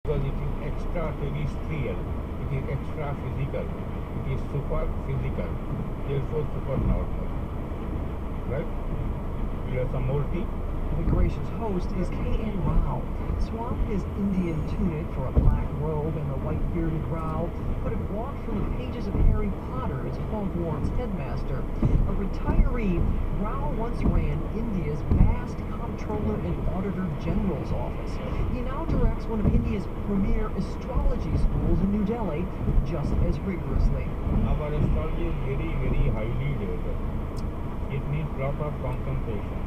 because it is extra terrestrial, it is extra physical, it is super physical, therefore super normal. Right? You have some more tea? The gracious host is K.N. Rao. Swap his Indian tunic for a black robe and the white-bearded Rao could have walked from the pages of Harry Potter as Hogwarts headmaster. A retiree, Rao once ran India's vast Comptroller and Auditor General's office. He now directs one of India's premier astrology schools in New Delhi just as rigorously. Our astrology is very, very highly developed. It needs lot of concentration,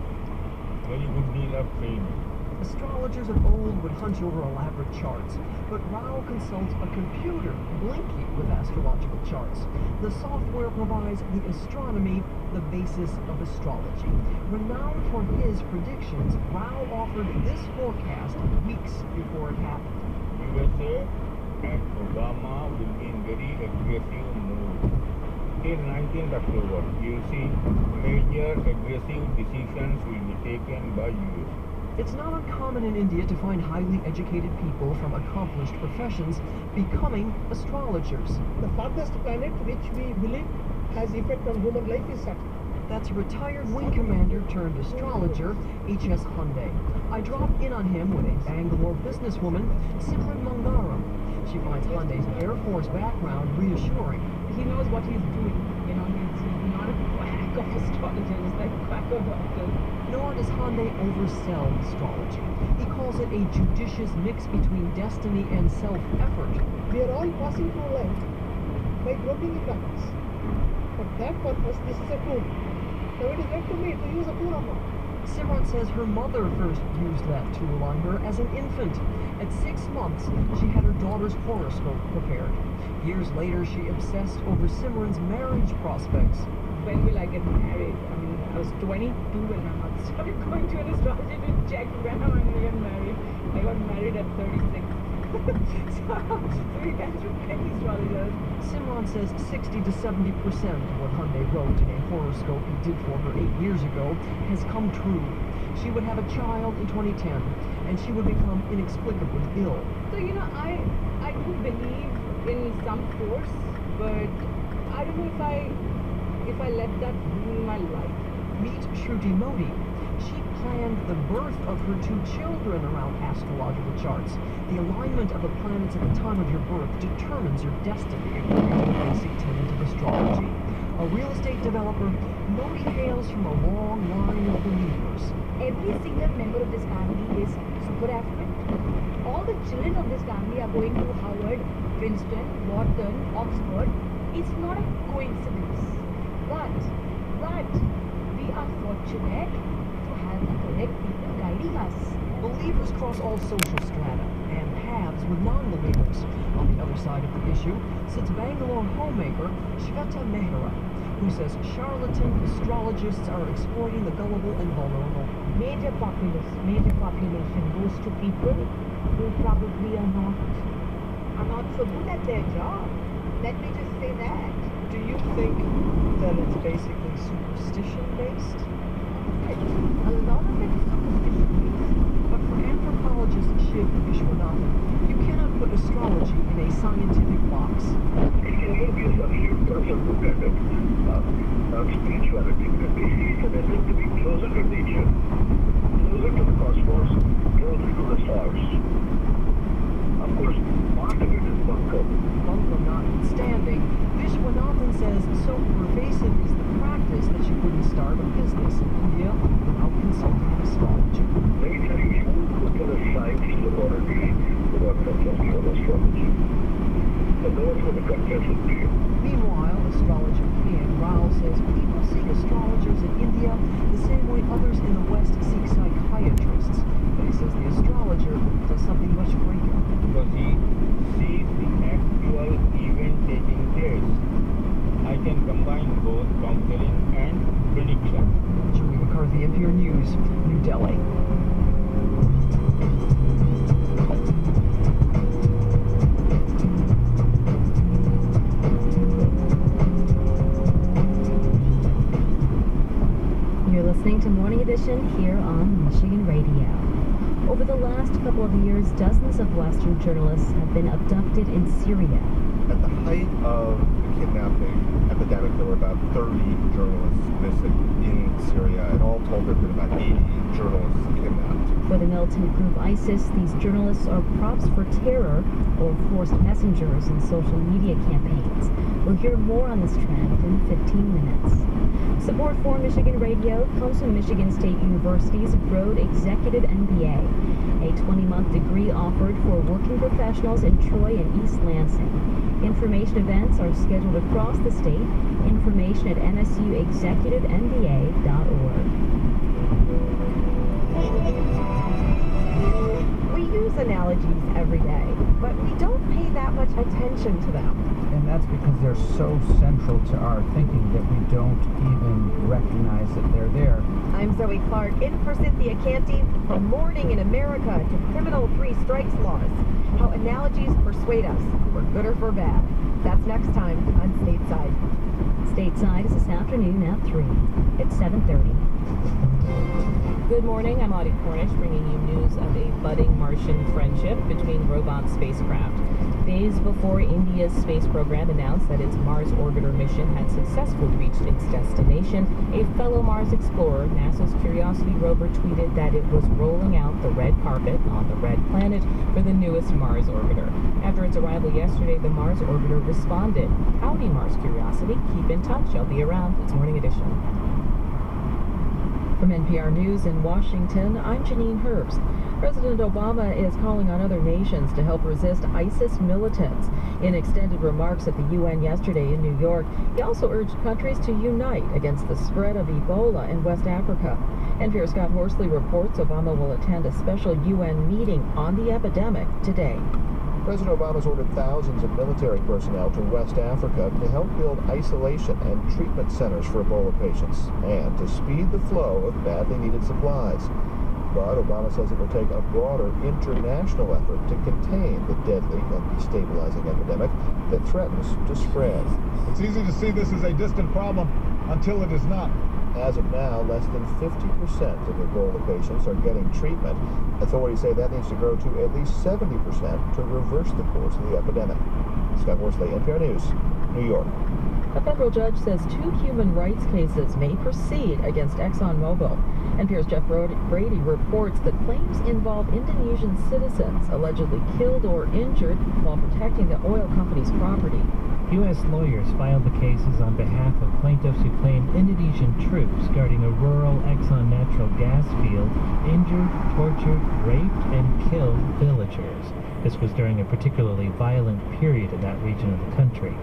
very good deal of training. Astrologers of old would hunch over elaborate charts, but Rao consults a computer, Blinky, with astrological charts. The software provides the astronomy, the basis of astrology. Renowned for his predictions, Rao offered this forecast weeks before it happened. USA and Obama will be in very aggressive mood. Till 19th October, you see major aggressive decisions will be taken by US. It's not uncommon in India to find highly educated people from accomplished professions becoming astrologers. The farthest planet which we believe has effect on human life is Saturn. That's retired wing commander turned astrologer H.S. Hyundai. I drop in on him with a Bangalore businesswoman, Simran Mangaram. She finds Hyundai's Air Force background reassuring. He knows what he's doing. You know, he's not a quack of astrologers like quack of doctors. Nor does Hyundai oversell astrology. He calls it a judicious mix between destiny and self-effort. We are all passing through life by groping in darkness. For that purpose, this is a tool. Now it is left to me to use a tool or not. Simran says her mother first used that tool on her as an infant. At 6 months, she had her daughter's horoscope prepared. Years later, she obsessed over Simran's marriage prospects. When will I get married? I mean, I was 22 when my mother started going to an astrologer to check when I'm going to get married. I got married at 36. so we went through many astrologers. Simran says 60 to 70% of what Hyundai wrote in a horoscope he did for her 8 years ago has come true. She would have a child in 2010, and she would become inexplicably ill. So, you know, I do believe in some force, but I don't know if I let that rule my life. Meet Shruti Modi. She planned the birth of her 2 children around astrological charts. The alignment of the planets at the time of your birth determines your destiny, according to the basic tenet of astrology. A real estate developer, Modi hails from a long line of believers. Every single member of this family is super affluent. All the children of this family are going to Harvard, Princeton, Wharton, Oxford. It's not a coincidence. But we are fortunate to have the correct people guiding us. Believers cross all social strata and paths with non-believers. On the other side of the issue sits Bangalore homemaker Shweta Mehra, who says charlatan astrologists are exploiting the gullible and vulnerable. Major population goes to people who probably are not so good at their job. Let me just say that. Do you think that it's basically superstition-based? A lot of it is superstition-based. But for anthropologist Shiv Vishwanathan, you cannot put astrology in a scientific box. It cannot be a substitute for a look at it. Spirituality, because they see it as to be closer to nature, closer to the cosmos, closer to the stars. Of course, part of it is bunkum. Bunkum notwithstanding, Vishwanathan says so pervasive is the practice that you couldn't start a business in India without consulting astrology. Let me tell you, you won't go to the science laboratory without consulting on astrology. And no one's going to confess it to you. Meanwhile, astrologer K.N. Rao says people see astrologers in India the same way others in the West seek psychiatrists. But he says the astrologer does something much greater. Because he sees the actual event taking place. I can combine both counseling and prediction. Julie McCarthy, NPR News, New Delhi. You're listening to Morning Edition here on Michigan Radio. Over the last couple of years, dozens of Western journalists have been abducted in Syria. At the height of the kidnapping epidemic, there were about 30 journalists missing in Syria, and all told there have been about 80 journalists kidnapped. For the militant group ISIS, these journalists are props for terror or forced messengers in social media campaigns. We'll hear more on this trend in 15 minutes. Support for Michigan Radio comes from Michigan State University's Broad Executive MBA, a 20-month degree offered for working professionals in Troy and East Lansing. Information events are scheduled across the state. Information at msuexecutivemba.org. We use analogies every day, but we don't pay that much attention to them. And that's because they're so central to our thinking that we don't even recognize that they're there. I'm Zoe Clark, in for Cynthia Canty. From mourning in America to criminal three strikes laws, how analogies persuade us, for good or for bad. That's next time on Stateside. Stateside is this afternoon at 3. It's 7:30. Good morning, I'm Audie Cornish, bringing you news of a budding Martian friendship between robot spacecraft. Days before India's space program announced that its Mars orbiter mission had successfully reached its destination, a fellow Mars explorer, NASA's Curiosity rover, tweeted that it was rolling out the red carpet on the red planet for the newest Mars orbiter. After its arrival yesterday, the Mars orbiter responded, "Howdy, Mars Curiosity. Keep in touch. I'll be around." It's Morning Edition. From NPR News in Washington, I'm Janine Herbst. President Obama is calling on other nations to help resist ISIS militants. In extended remarks at the UN yesterday in New York, he also urged countries to unite against the spread of Ebola in West Africa. NPR's Scott Horsley reports Obama will attend a special UN meeting on the epidemic today. President Obama's ordered thousands of military personnel to West Africa to help build isolation and treatment centers for Ebola patients and to speed the flow of badly needed supplies. But Obama says it will take a broader international effort to contain the deadly and destabilizing epidemic that threatens to spread. It's easy to see this as a distant problem until it is not. As of now, less than 50% of Ebola patients are getting treatment. Authorities say that needs to grow to at least 70% to reverse the course of the epidemic. Scott Horsley, NPR News, New York. A federal judge says 2 human rights cases may proceed against ExxonMobil. NPR's Jeff Brady reports the claims involve Indonesian citizens allegedly killed or injured while protecting the oil company's property. U.S. lawyers filed the cases on behalf of plaintiffs who claim Indonesian troops guarding a rural Exxon natural gas field injured, tortured, raped, and killed villagers. This was during a particularly violent period in that region of the country.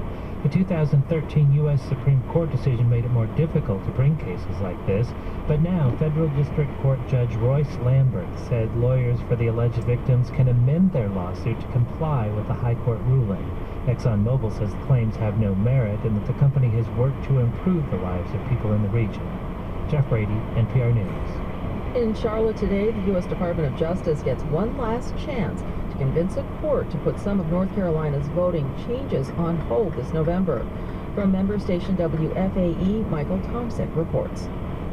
The 2013 U.S. Supreme Court decision made it more difficult to bring cases like this, but now Federal District Court Judge Royce Lambert said lawyers for the alleged victims can amend their lawsuit to comply with the High Court ruling. ExxonMobil says the claims have no merit and that the company has worked to improve the lives of people in the region. Jeff Brady, NPR News. In Charlotte today, the U.S. Department of Justice gets one last chance to convince a court to put some of North Carolina's voting changes on hold this November. From member station WFAE, Michael Tomsick reports.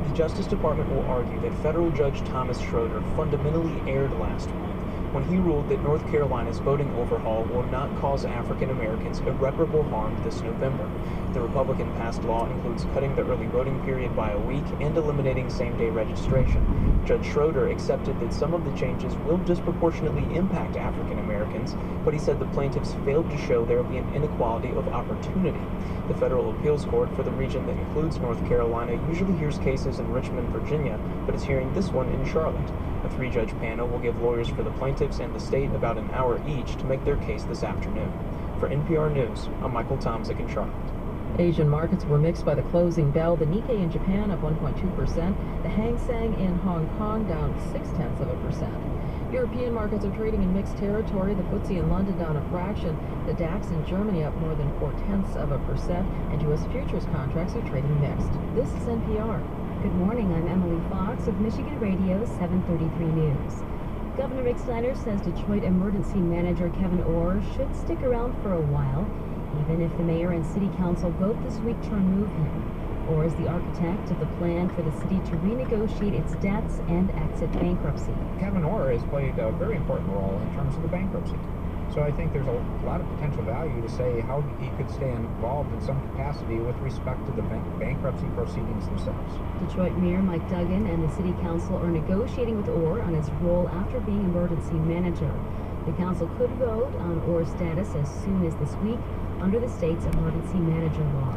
The Justice Department will argue that federal Judge Thomas Schroeder fundamentally erred last month when he ruled that North Carolina's voting overhaul will not cause African Americans irreparable harm this November. The Republican-passed law includes cutting the early voting period by a week and eliminating same-day registration. Judge Schroeder accepted that some of the changes will disproportionately impact African Americans, but he said the plaintiffs failed to show there will be an inequality of opportunity. The federal appeals court for the region that includes North Carolina usually hears cases in Richmond, Virginia, but is hearing this one in Charlotte. A 3-judge panel will give lawyers for the plaintiffs and the state about an hour each to make their case this afternoon. For NPR News, I'm Michael Tomsick in Charlotte. Asian markets were mixed by the closing bell. The Nikkei in Japan up 1.2%. The Hang Seng in Hong Kong down 0.6%. European markets are trading in mixed territory. The FTSE in London down a fraction. The DAX in Germany up more than 0.4%. And U.S. futures contracts are trading mixed. This is NPR. Good morning, I'm Emily Fox of Michigan Radio 733 News. Governor Rick Snyder says Detroit Emergency Manager Kevin Orr should stick around for a while, even if the mayor and city council vote this week to remove him. Orr is the architect of the plan for the city to renegotiate its debts and exit bankruptcy. Kevin Orr has played a very important role in terms of the bankruptcy. So I think there's a lot of potential value to say how he could stay involved in some capacity with respect to the bankruptcy proceedings themselves. Detroit Mayor Mike Duggan and the City Council are negotiating with Orr on his role after being emergency manager. The council could vote on Orr's status as soon as this week under the state's emergency manager law.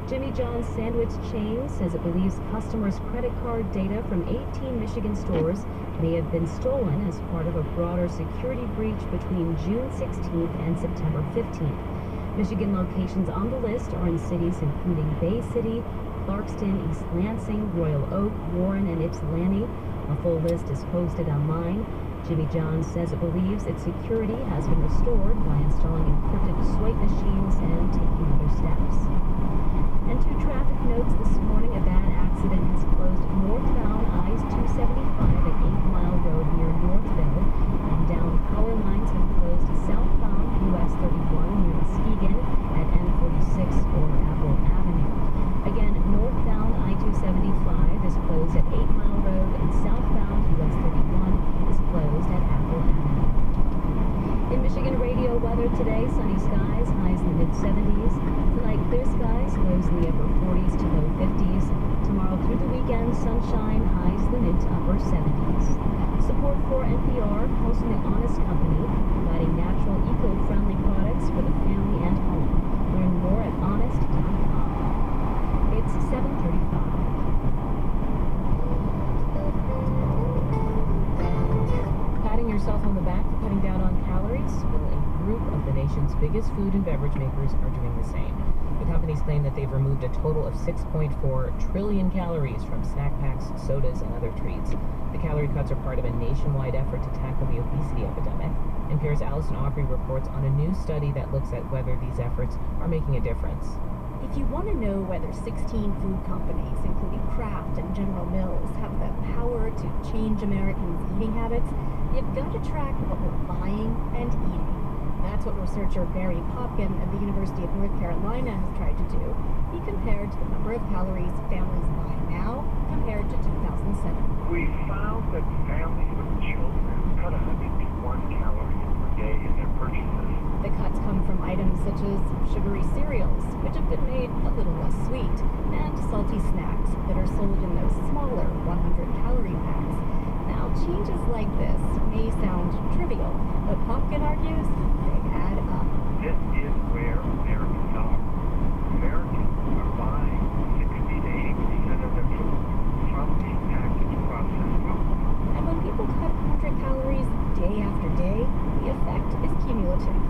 Jimmy John's sandwich chain says it believes customers' credit card data from 18 Michigan stores may have been stolen as part of a broader security breach between June 16th and September 15th. Michigan locations on the list are in cities including Bay City, Clarkston, East Lansing, Royal Oak, Warren, and Ypsilanti. A full list is posted online. Jimmy John's says it believes its security has been restored by installing encrypted swipe machines and taking other steps. And 2 traffic notes this morning. A bad accident has closed northbound I-275 at 8 Mile Road near Northville, and down power lines have closed southbound US 31 near Muskegon at N46 or Apple Avenue. Again, northbound I-275 is closed at 8 Mile Road, and southbound US 31 is closed at Apple Avenue. In Michigan radio weather today, sunny skies, highs in the mid-70s. Tonight, clear skies, lows in the upper 40s to low 50s. Tomorrow through the weekend, sunshine, highs in the mid to upper 70s. Support for NPR comes from The Honest Company, providing natural, eco-friendly products for the family and home. Learn more at honest.com. It's 7:35. Patting yourself on the back for cutting down on calories? Well, a group of the nation's biggest food and beverage makers are doing the same. The companies claim that they've removed a total of 6.4 trillion calories from snack packs, sodas, and other treats. The calorie cuts are part of a nationwide effort to tackle the obesity epidemic. NPR's Allison Aubrey reports on a new study that looks at whether these efforts are making a difference. If you want to know whether 16 food companies, including Kraft and General Mills, have the power to change Americans' eating habits, you've got to track what we're buying and eating. That's what researcher Barry Popkin of the University of North Carolina has tried to do. He compared the number of calories families buy now compared to 2007. We found that families with children cut 101 calories per day in their purchases. The cuts come from items such as sugary cereals, which have been made a little less sweet, and salty snacks that are sold in those smaller 100-calorie packs. Now, changes like this may sound trivial, but Popkin argues they add up. This is where Americans are. Americans are buying 60 to 80% of their food from these packaged processed foods. And when people cut 100 calories day after day, the effect is cumulative.